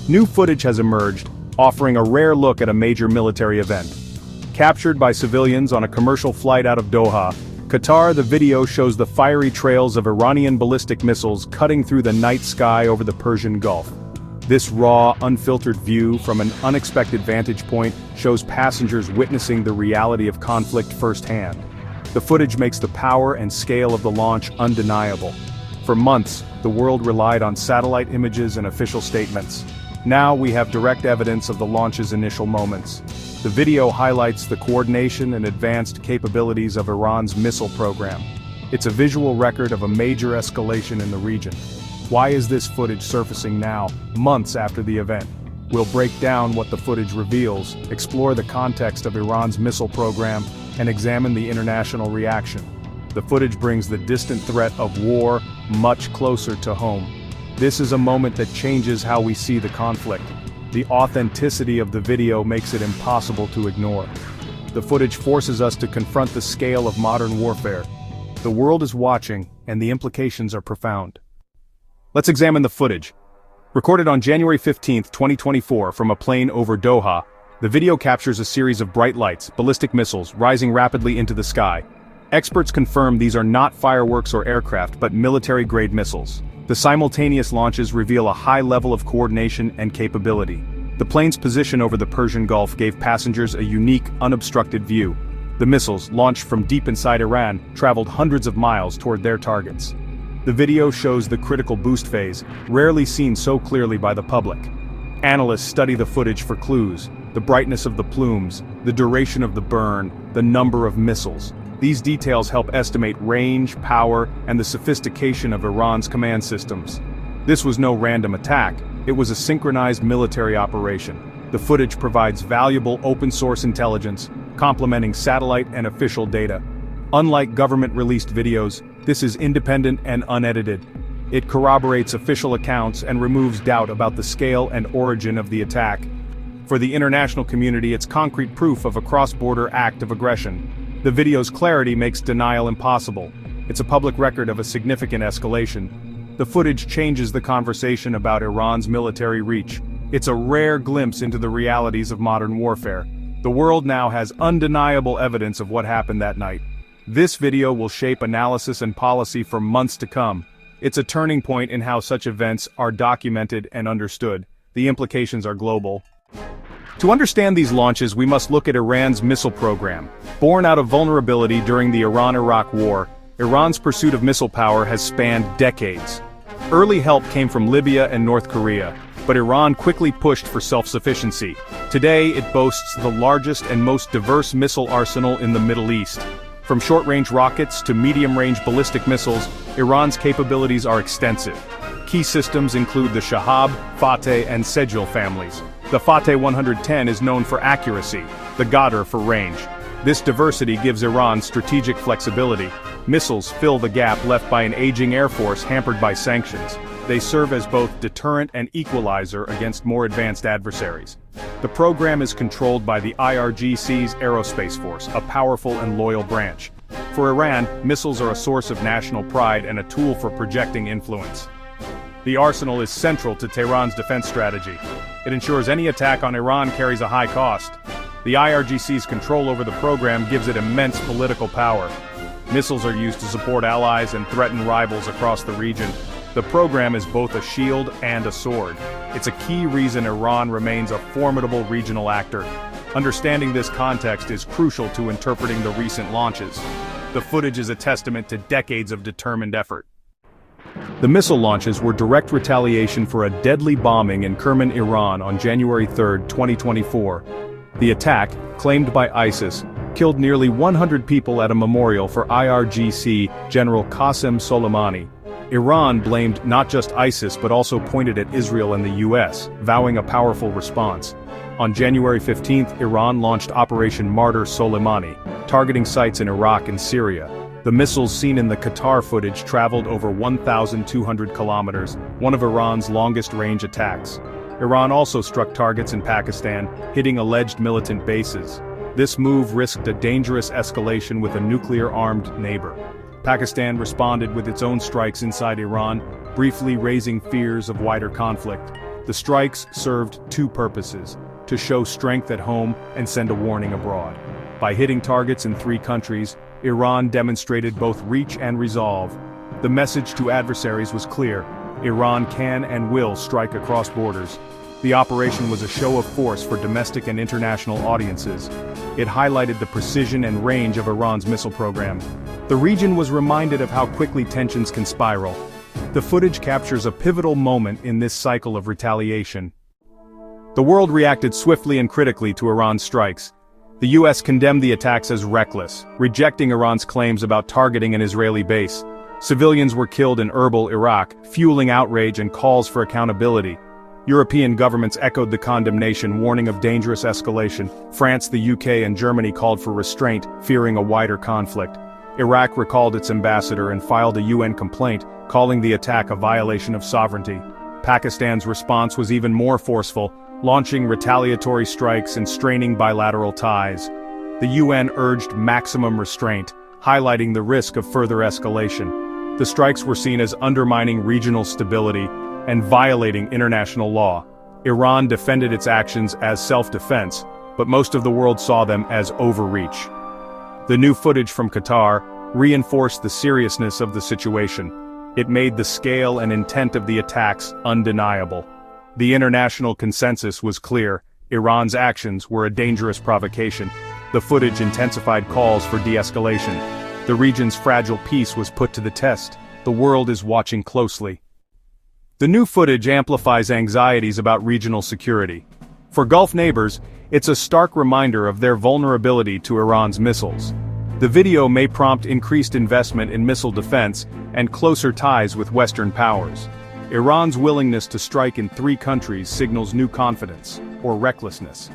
New footage has emerged, offering a rare look at a major military event. Captured by civilians on a commercial flight out of Doha, Qatar, the video shows the fiery trails of Iranian ballistic missiles cutting through the night sky over the Persian Gulf. This raw, unfiltered view from an unexpected vantage point shows passengers witnessing the reality of conflict firsthand. The footage makes the power and scale of the launch undeniable. For months, the world relied on satellite images and official statements. Now we have direct evidence of the launch's initial moments. The video highlights the coordination and advanced capabilities of Iran's missile program. It's a visual record of a major escalation in the region. Why is this footage surfacing now, months after the event? We'll break down what the footage reveals, explore the context of Iran's missile program, and examine the international reaction. The footage brings the distant threat of war much closer to home. This is a moment that changes how we see the conflict. The authenticity of the video makes it impossible to ignore. The footage forces us to confront the scale of modern warfare. The world is watching, and the implications are profound. Let's examine the footage. Recorded on January 15, 2024 from a plane over Doha, the video captures a series of bright lights, ballistic missiles, rising rapidly into the sky. Experts confirm these are not fireworks or aircraft but military-grade missiles. The simultaneous launches reveal a high level of coordination and capability. The plane's position over the Persian Gulf gave passengers a unique, unobstructed view. The missiles, launched from deep inside Iran, traveled hundreds of miles toward their targets. The video shows the critical boost phase, rarely seen so clearly by the public. Analysts study the footage for clues: the brightness of the plumes, the duration of the burn, the number of missiles. These details help estimate range, power, and the sophistication of Iran's command systems. This was no random attack, it was a synchronized military operation. The footage provides valuable open-source intelligence, complementing satellite and official data. Unlike government-released videos, this is independent and unedited. It corroborates official accounts and removes doubt about the scale and origin of the attack. For the international community, it's concrete proof of a cross-border act of aggression. The video's clarity makes denial impossible. It's a public record of a significant escalation. The footage changes the conversation about Iran's military reach. It's a rare glimpse into the realities of modern warfare. The world now has undeniable evidence of what happened that night. This video will shape analysis and policy for months to come. It's a turning point in how such events are documented and understood. The implications are global. To understand these launches, we must look at Iran's missile program. Born out of vulnerability during the Iran-Iraq War, Iran's pursuit of missile power has spanned decades. Early help came from Libya and North Korea, but Iran quickly pushed for self-sufficiency. Today, it boasts the largest and most diverse missile arsenal in the Middle East. From short-range rockets to medium-range ballistic missiles, Iran's capabilities are extensive. Key systems include the Shahab, Fateh, and Sejil families. The Fateh 110 is known for accuracy, the Ghadr for range. This diversity gives Iran strategic flexibility. Missiles fill the gap left by an aging air force hampered by sanctions. They serve as both deterrent and equalizer against more advanced adversaries. The program is controlled by the IRGC's Aerospace Force, a powerful and loyal branch. For Iran, missiles are a source of national pride and a tool for projecting influence. The arsenal is central to Tehran's defense strategy. It ensures any attack on Iran carries a high cost. The IRGC's control over the program gives it immense political power. Missiles are used to support allies and threaten rivals across the region. The program is both a shield and a sword. It's a key reason Iran remains a formidable regional actor. Understanding this context is crucial to interpreting the recent launches. The footage is a testament to decades of determined effort. The missile launches were direct retaliation for a deadly bombing in Kerman, Iran on January 3, 2024. The attack, claimed by ISIS, killed nearly 100 people at a memorial for IRGC General Qasem Soleimani. Iran blamed not just ISIS but also pointed at Israel and the US, vowing a powerful response. On January 15, Iran launched Operation Martyr Soleimani, targeting sites in Iraq and Syria. The missiles seen in the Qatar footage traveled over 1,200 kilometers, one of Iran's longest-range attacks. Iran also struck targets in Pakistan, hitting alleged militant bases. This move risked a dangerous escalation with a nuclear-armed neighbor. Pakistan responded with its own strikes inside Iran, briefly raising fears of wider conflict. The strikes served two purposes: to show strength at home and send a warning abroad. By hitting targets in 3 countries, Iran demonstrated both reach and resolve. The message to adversaries was clear: Iran can and will strike across borders. The operation was a show of force for domestic and international audiences. It highlighted the precision and range of Iran's missile program. The region was reminded of how quickly tensions can spiral. The footage captures a pivotal moment in this cycle of retaliation. The world reacted swiftly and critically to Iran's strikes. The US condemned the attacks as reckless, rejecting Iran's claims about targeting an Israeli base. Civilians were killed in Erbil, Iraq, fueling outrage and calls for accountability. European governments echoed the condemnation, warning of dangerous escalation. France, the UK, and Germany called for restraint, fearing a wider conflict. Iraq recalled its ambassador and filed a UN complaint, calling the attack a violation of sovereignty. Pakistan's response was even more forceful, launching retaliatory strikes and straining bilateral ties. The UN urged maximum restraint, highlighting the risk of further escalation. The strikes were seen as undermining regional stability and violating international law. Iran defended its actions as self-defense, but most of the world saw them as overreach. The new footage from Qatar reinforced the seriousness of the situation. It made the scale and intent of the attacks undeniable. The international consensus was clear: Iran's actions were a dangerous provocation. The footage intensified calls for de-escalation. The region's fragile peace was put to the test. The world is watching closely. The new footage amplifies anxieties about regional security. For Gulf neighbors, it's a stark reminder of their vulnerability to Iran's missiles. The video may prompt increased investment in missile defense and closer ties with Western powers. Iran's willingness to strike in 3 countries signals new confidence, or recklessness.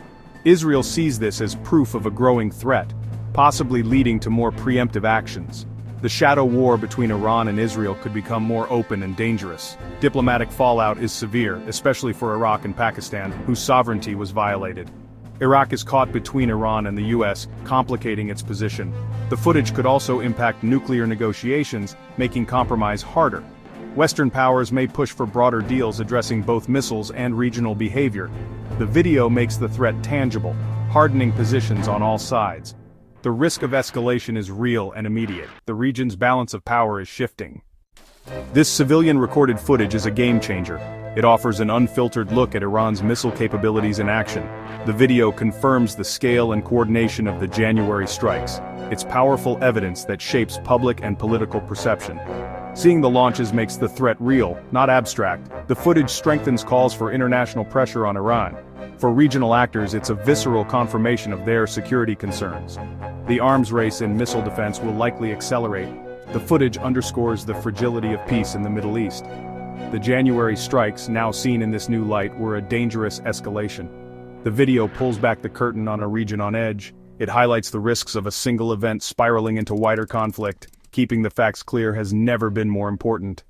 Israel sees this as proof of a growing threat, possibly leading to more preemptive actions. The shadow war between Iran and Israel could become more open and dangerous. Diplomatic fallout is severe, especially for Iraq and Pakistan, whose sovereignty was violated. Iraq is caught between Iran and the US, complicating its position. The footage could also impact nuclear negotiations, making compromise harder. Western powers may push for broader deals addressing both missiles and regional behavior. The video makes the threat tangible, hardening positions on all sides. The risk of escalation is real and immediate. The region's balance of power is shifting. This civilian-recorded footage is a game-changer. It offers an unfiltered look at Iran's missile capabilities in action. The video confirms the scale and coordination of the January strikes. It's powerful evidence that shapes public and political perception. Seeing the launches makes the threat real, not abstract. The footage strengthens calls for international pressure on Iran. For regional actors, it's a visceral confirmation of their security concerns. The arms race in missile defense will likely accelerate. The footage underscores the fragility of peace in the Middle East. The January strikes, now seen in this new light, were a dangerous escalation. The video pulls back the curtain on a region on edge. It highlights the risks of a single event spiraling into wider conflict. Keeping the facts clear has never been more important.